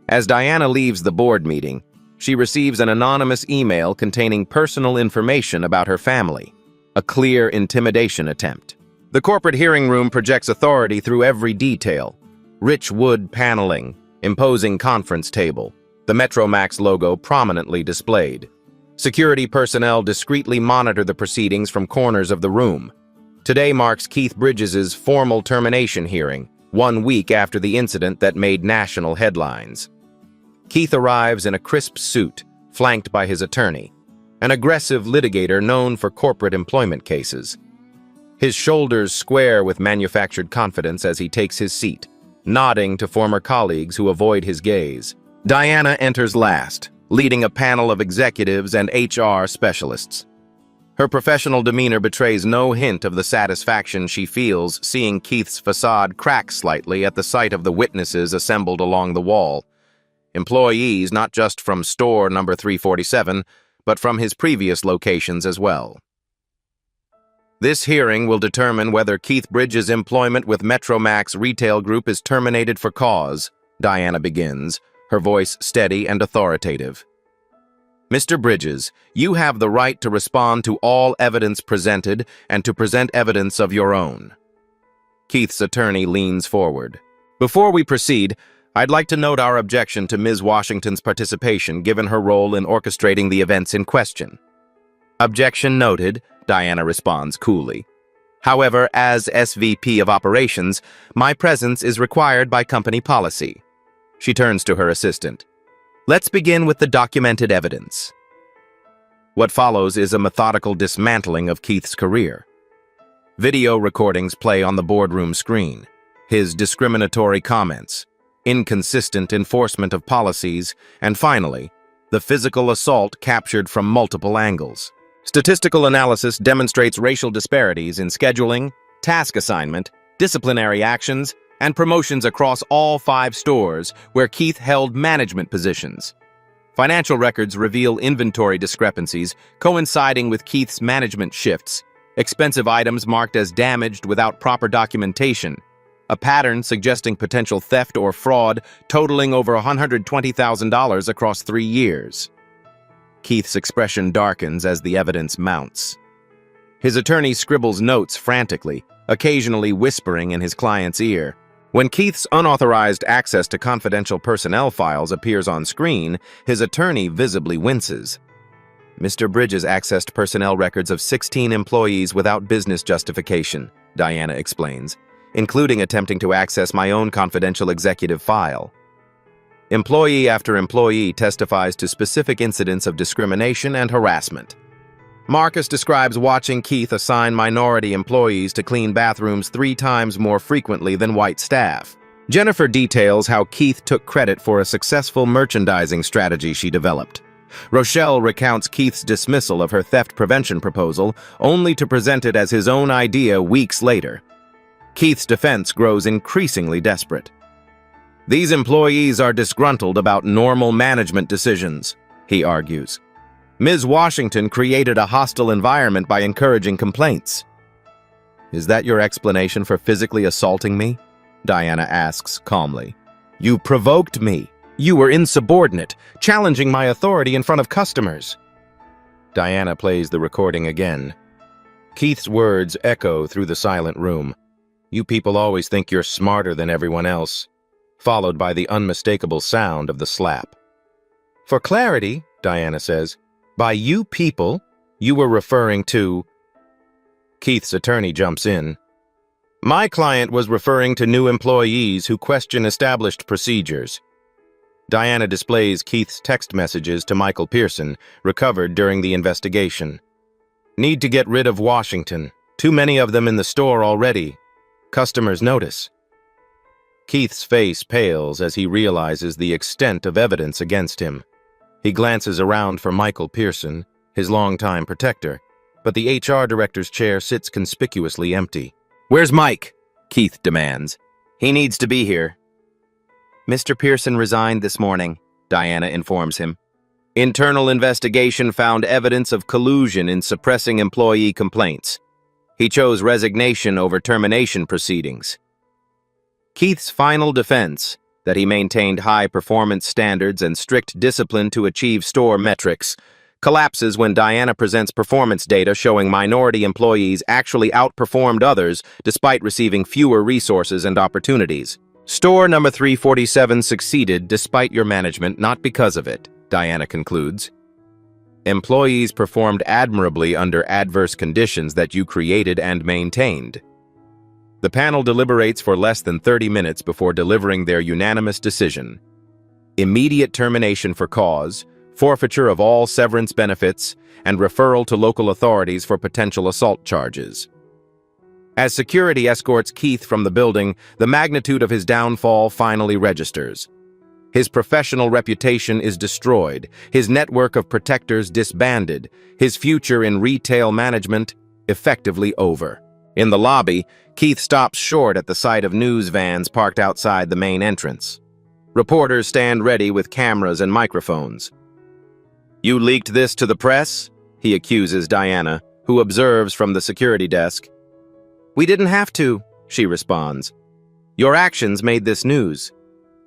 As Diana leaves the board meeting, she receives an anonymous email containing personal information about her family, a clear intimidation attempt. The corporate hearing room projects authority through every detail: rich wood paneling, imposing conference table, the Metromax logo prominently displayed. Security personnel discreetly monitor the proceedings from corners of the room. Today marks Keith Bridges' formal termination hearing, 1 week after the incident that made national headlines. Keith arrives in a crisp suit, flanked by his attorney, an aggressive litigator known for corporate employment cases. His shoulders square with manufactured confidence as he takes his seat, nodding to former colleagues who avoid his gaze. Diana enters last, leading a panel of executives and HR specialists. Her professional demeanor betrays no hint of the satisfaction she feels seeing Keith's facade crack slightly at the sight of the witnesses assembled along the wall. Employees not just from store number 347, but from his previous locations as well. This hearing will determine whether Keith Bridges' employment with Metromax Retail Group is terminated for cause, Diana begins, her voice steady and authoritative. Mr. Bridges, you have the right to respond to all evidence presented and to present evidence of your own. Keith's attorney leans forward. Before we proceed, I'd like to note our objection to Ms. Washington's participation given her role in orchestrating the events in question. Objection noted, Diana responds coolly. However, as SVP of Operations, my presence is required by company policy. She turns to her assistant. Let's begin with the documented evidence. What follows is a methodical dismantling of Keith's career. Video recordings play on the boardroom screen. His discriminatory comments, inconsistent enforcement of policies, and finally, the physical assault captured from multiple angles. Statistical analysis demonstrates racial disparities in scheduling, task assignment, disciplinary actions, and promotions across all 5 stores where Keith held management positions. Financial records reveal inventory discrepancies coinciding with Keith's management shifts, expensive items marked as damaged without proper documentation, a pattern suggesting potential theft or fraud totaling over $120,000 across 3 years. Keith's expression darkens as the evidence mounts. His attorney scribbles notes frantically, occasionally whispering in his client's ear. When Keith's unauthorized access to confidential personnel files appears on screen, his attorney visibly winces. Mr. Bridges accessed personnel records of 16 employees without business justification, Diana explains, including attempting to access my own confidential executive file. Employee after employee testifies to specific incidents of discrimination and harassment. Marcus describes watching Keith assign minority employees to clean bathrooms 3 times more frequently than white staff. Jennifer details how Keith took credit for a successful merchandising strategy she developed. Rochelle recounts Keith's dismissal of her theft prevention proposal, only to present it as his own idea weeks later. Keith's defense grows increasingly desperate. These employees are disgruntled about normal management decisions, he argues. Ms. Washington created a hostile environment by encouraging complaints. Is that your explanation for physically assaulting me? Diana asks calmly. You provoked me. You were insubordinate, challenging my authority in front of customers. Diana plays the recording again. Keith's words echo through the silent room. You people always think you're smarter than everyone else, followed by the unmistakable sound of the slap. For clarity, Diana says, by you people, you were referring to... Keith's attorney jumps in. My client was referring to new employees who question established procedures. Diana displays Keith's text messages to Michael Pearson, recovered during the investigation. Need to get rid of Washington. Too many of them in the store already. Customers notice. Keith's face pales as he realizes the extent of evidence against him. He glances around for Michael Pearson, his longtime protector, but the HR director's chair sits conspicuously empty. Where's Mike? Keith demands. He needs to be here. Mr. Pearson resigned this morning, Diana informs him. Internal investigation found evidence of collusion in suppressing employee complaints. He chose resignation over termination proceedings. Keith's final defense, that he maintained high performance standards and strict discipline to achieve store metrics, collapses when Diana presents performance data showing minority employees actually outperformed others despite receiving fewer resources and opportunities. Store number 347 succeeded despite your management, not because of it, Diana concludes. Employees performed admirably under adverse conditions that you created and maintained. The panel deliberates for less than 30 minutes before delivering their unanimous decision. Immediate termination for cause, forfeiture of all severance benefits, and referral to local authorities for potential assault charges. As security escorts Keith from the building, the magnitude of his downfall finally registers. His professional reputation is destroyed, his network of protectors disbanded, his future in retail management effectively over. In the lobby, Keith stops short at the sight of news vans parked outside the main entrance. Reporters stand ready with cameras and microphones. You leaked this to the press? He accuses Diana, who observes from the security desk. We didn't have to, she responds. Your actions made this news.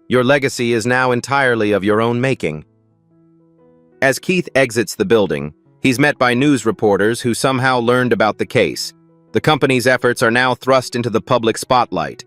Your legacy is now entirely of your own making. As Keith exits the building, he's met by news reporters who somehow learned about the case. The company's efforts are now thrust into the public spotlight.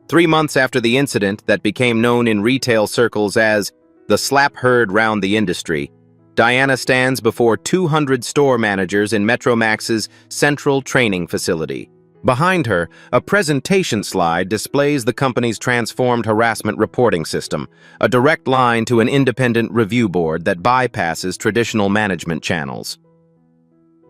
3 months after the incident that became known in retail circles as the slap heard round the industry, Diana stands before 200 store managers in Metromax's central training facility. Behind her, a presentation slide displays the company's transformed harassment reporting system, a direct line to an independent review board that bypasses traditional management channels.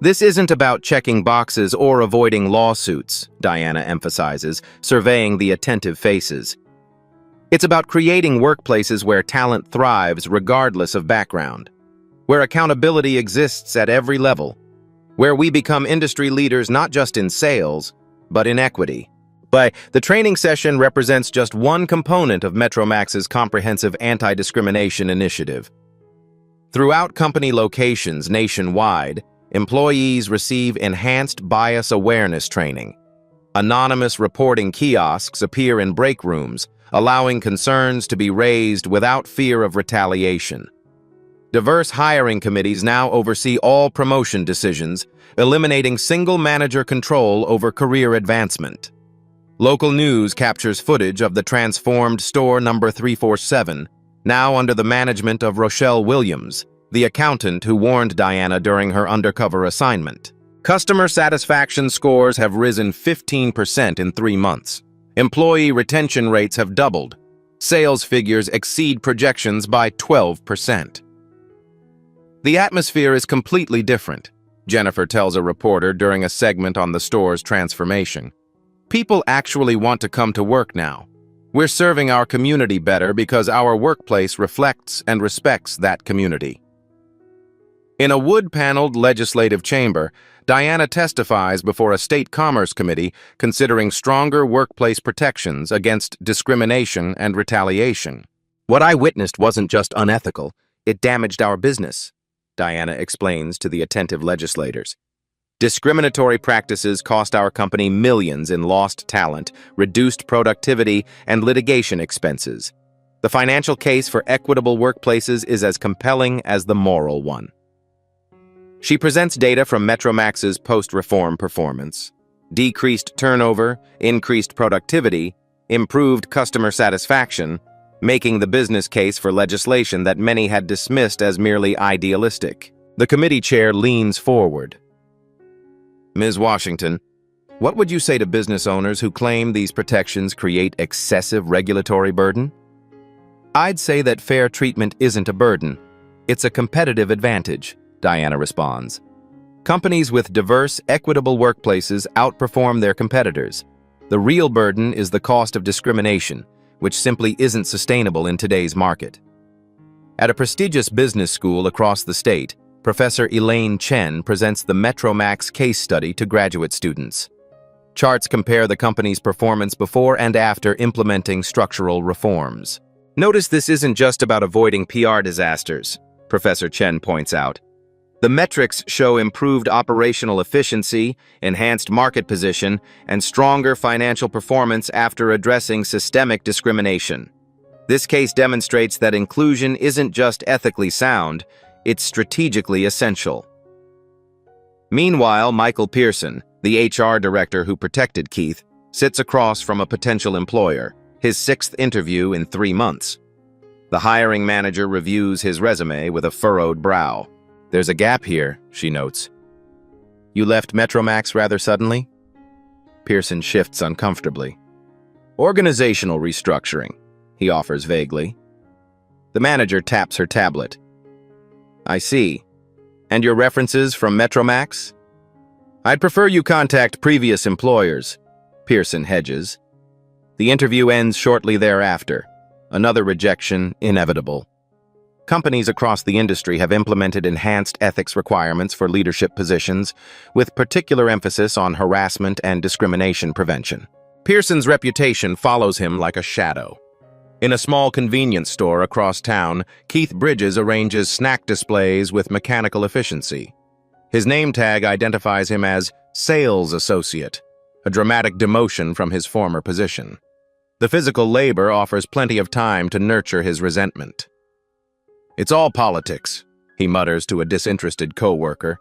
This isn't about checking boxes or avoiding lawsuits, Diana emphasizes, surveying the attentive faces. It's about creating workplaces where talent thrives regardless of background, where accountability exists at every level, where we become industry leaders not just in sales, but in equity. But the training session represents just one component of Metromax's comprehensive anti-discrimination initiative. Throughout company locations nationwide, employees receive enhanced bias awareness training. Anonymous reporting kiosks appear in break rooms, allowing concerns to be raised without fear of retaliation. Diverse hiring committees now oversee all promotion decisions, eliminating single manager control over career advancement. Local news captures footage of the transformed store number 347, now under the management of Rochelle Williams, the accountant who warned Diana during her undercover assignment. Customer satisfaction scores have risen 15% in 3 months. Employee retention rates have doubled. Sales figures exceed projections by 12%. The atmosphere is completely different, Jennifer tells a reporter during a segment on the store's transformation. People actually want to come to work now. We're serving our community better because our workplace reflects and respects that community. In a wood-paneled legislative chamber, Diana testifies before a state commerce committee considering stronger workplace protections against discrimination and retaliation. What I witnessed wasn't just unethical, it damaged our business, Diana explains to the attentive legislators. Discriminatory practices cost our company millions in lost talent, reduced productivity, and litigation expenses. The financial case for equitable workplaces is as compelling as the moral one. She presents data from Metromax's post-reform performance. Decreased turnover, increased productivity, improved customer satisfaction, making the business case for legislation that many had dismissed as merely idealistic. The committee chair leans forward. Ms. Washington, what would you say to business owners who claim these protections create excessive regulatory burden? I'd say that fair treatment isn't a burden. It's a competitive advantage, Diana responds. Companies with diverse, equitable workplaces outperform their competitors. The real burden is the cost of discrimination, which simply isn't sustainable in today's market. At a prestigious business school across the state, Professor Elaine Chen presents the Metromax case study to graduate students. Charts compare the company's performance before and after implementing structural reforms. Notice this isn't just about avoiding PR disasters, Professor Chen points out. The metrics show improved operational efficiency, enhanced market position, and stronger financial performance after addressing systemic discrimination. This case demonstrates that inclusion isn't just ethically sound, it's strategically essential. Meanwhile, Michael Pearson, the HR director who protected Keith, sits across from a potential employer, his 6th interview in 3 months. The hiring manager reviews his resume with a furrowed brow. There's a gap here, she notes. You left Metromax rather suddenly? Pearson shifts uncomfortably. Organizational restructuring, he offers vaguely. The manager taps her tablet. I see. And your references from Metromax? I'd prefer you contact previous employers, Pearson hedges. The interview ends shortly thereafter. Another rejection inevitable. Companies across the industry have implemented enhanced ethics requirements for leadership positions, with particular emphasis on harassment and discrimination prevention. Pearson's reputation follows him like a shadow. In a small convenience store across town, Keith Bridges arranges snack displays with mechanical efficiency. His name tag identifies him as sales associate, a dramatic demotion from his former position. The physical labor offers plenty of time to nurture his resentment. It's all politics, he mutters to a disinterested co-worker.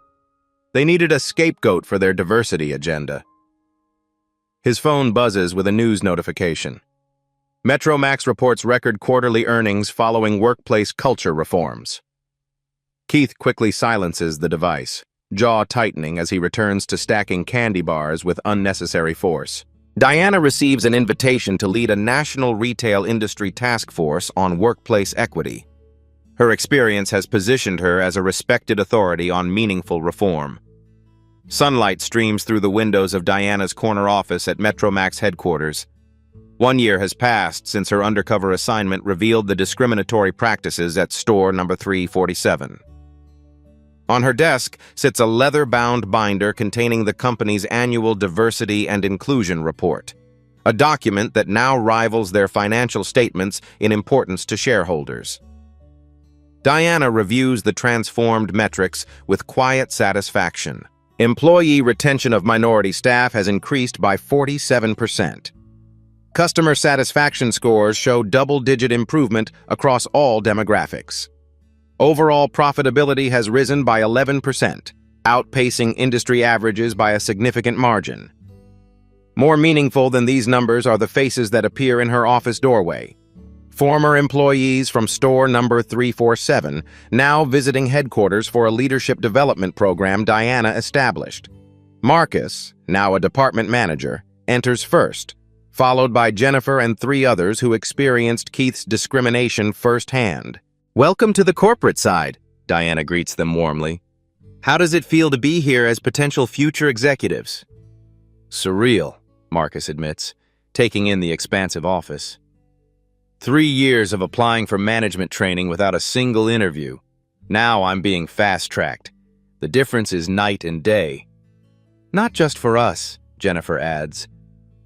They needed a scapegoat for their diversity agenda. His phone buzzes with a news notification. Metromax reports record quarterly earnings following workplace culture reforms. Keith quickly silences the device, jaw tightening as he returns to stacking candy bars with unnecessary force. Diana receives an invitation to lead a national retail industry task force on workplace equity. Her experience has positioned her as a respected authority on meaningful reform. Sunlight streams through the windows of Diana's corner office at Metromax headquarters. 1 year has passed since her undercover assignment revealed the discriminatory practices at store number 347. On her desk sits a leather-bound binder containing the company's annual Diversity and Inclusion Report, a document that now rivals their financial statements in importance to shareholders. Diana reviews the transformed metrics with quiet satisfaction. Employee retention of minority staff has increased by 47%. Customer satisfaction scores show double-digit improvement across all demographics. Overall profitability has risen by 11%, outpacing industry averages by a significant margin. More meaningful than these numbers are the faces that appear in her office doorway. Former employees from store number 347, now visiting headquarters for a leadership development program Diana established. Marcus, now a department manager, enters first, followed by Jennifer and 3 others who experienced Keith's discrimination firsthand. "Welcome to the corporate side," Diana greets them warmly. "How does it feel to be here as potential future executives?" "Surreal," Marcus admits, taking in the expansive office. 3 years of applying for management training without a single interview. Now I'm being fast-tracked. The difference is night and day. "Not just for us," Jennifer adds.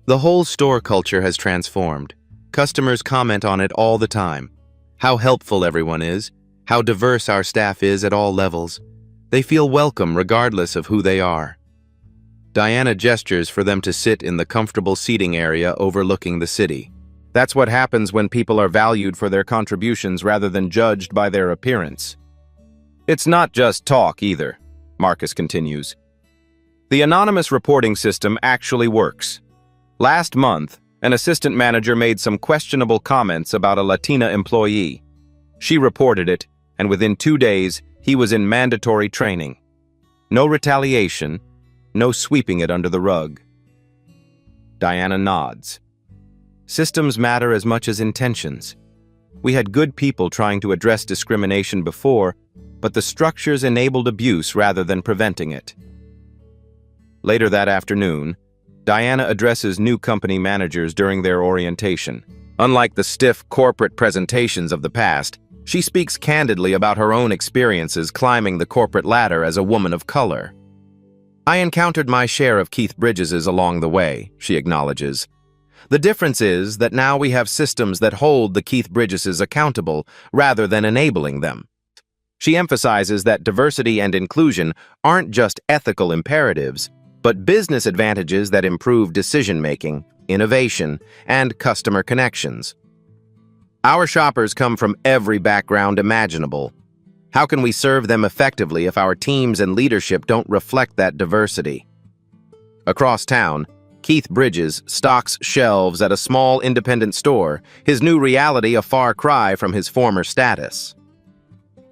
"The whole store culture has transformed. Customers comment on it all the time. How helpful everyone is, how diverse our staff is at all levels. They feel welcome regardless of who they are." Diana gestures for them to sit in the comfortable seating area overlooking the city. That's what happens when people are valued for their contributions rather than judged by their appearance. "It's not just talk either," Marcus continues. "The anonymous reporting system actually works. Last month, an assistant manager made some questionable comments about a Latina employee. She reported it, and within 2 days, he was in mandatory training. No retaliation, no sweeping it under the rug." Diana nods. "Systems matter as much as intentions. We had good people trying to address discrimination before, but the structures enabled abuse rather than preventing it." Later that afternoon, Diana addresses new company managers during their orientation. Unlike the stiff corporate presentations of the past, she speaks candidly about her own experiences climbing the corporate ladder as a woman of color. "I encountered my share of Keith Bridges's along the way," she acknowledges. "The difference is that now we have systems that hold the Keith Bridgeses accountable rather than enabling them." She emphasizes that diversity and inclusion aren't just ethical imperatives, but business advantages that improve decision-making, innovation, and customer connections. "Our shoppers come from every background imaginable. How can we serve them effectively if our teams and leadership don't reflect that diversity?" Across town, Keith Bridges stocks shelves at a small independent store, his new reality a far cry from his former status.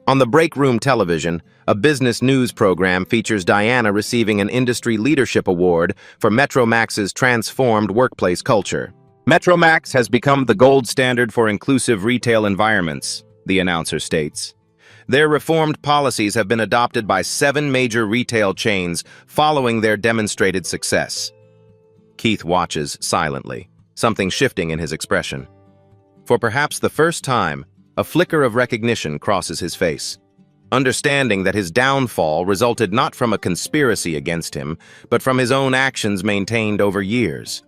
On the break room television, a business news program features Diana receiving an industry leadership award for Metromax's transformed workplace culture. "Metromax has become the gold standard for inclusive retail environments," the announcer states. "Their reformed policies have been adopted by 7 major retail chains following their demonstrated success." Keith watches silently, something shifting in his expression. For perhaps the first time, a flicker of recognition crosses his face, understanding that his downfall resulted not from a conspiracy against him, but from his own actions maintained over years.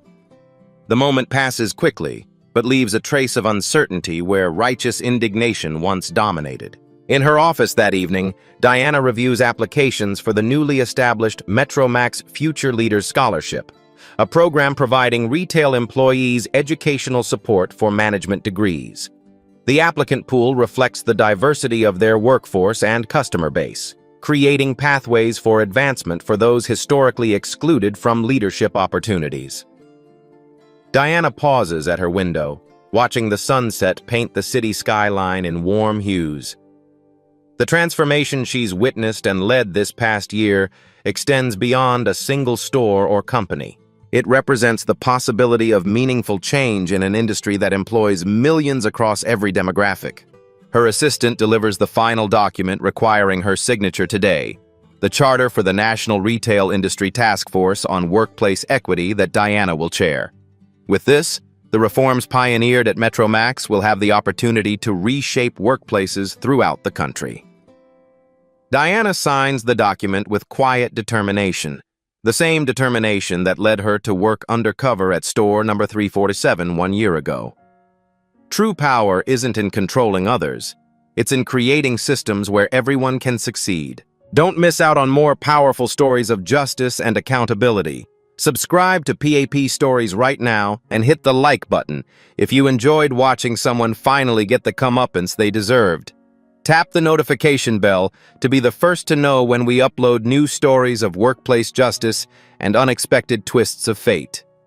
The moment passes quickly, but leaves a trace of uncertainty where righteous indignation once dominated. In her office that evening, Diana reviews applications for the newly established Metromax Future Leaders Scholarship, a program providing retail employees educational support for management degrees. The applicant pool reflects the diversity of their workforce and customer base, creating pathways for advancement for those historically excluded from leadership opportunities. Diana pauses at her window, watching the sunset paint the city skyline in warm hues. The transformation she's witnessed and led this past year extends beyond a single store or company. It represents the possibility of meaningful change in an industry that employs millions across every demographic. Her assistant delivers the final document requiring her signature today, the charter for the National Retail Industry Task Force on Workplace Equity that Diana will chair. With this, the reforms pioneered at Metromax will have the opportunity to reshape workplaces throughout the country. Diana signs the document with quiet determination, the same determination that led her to work undercover at store number 347 1 year ago. True power isn't in controlling others, it's in creating systems where everyone can succeed. Don't miss out on more powerful stories of justice and accountability. Subscribe to PAP Stories right now and hit the like button if you enjoyed watching someone finally get the comeuppance they deserved. Tap the notification bell to be the first to know when we upload new stories of workplace justice and unexpected twists of fate.